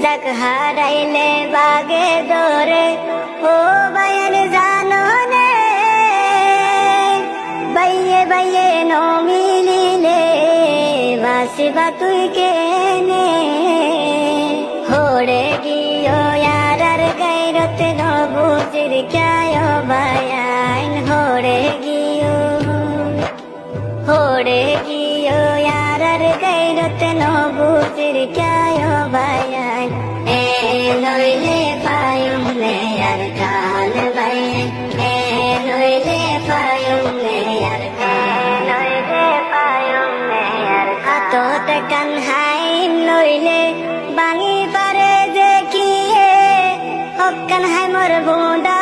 যাক হারাইলে বাগে দরে ও বায়ান জানো নে বাইয়ে বাইয়ে নো মিলিলে বাসিবা তুই কেনে হোড়ে গিয়ে यार गैरत नो बुझिर क्या बयान होड़े गियो यार गैरत नो बुझिर क्या बयान ए नइले पायुम ने यार काल बयान ए नइले पायुम ने यार काल नइले पायुम ने यार हातो ते कन्हाइन लइले बांगी पारे जे किए हक्कन है मोर बुंदा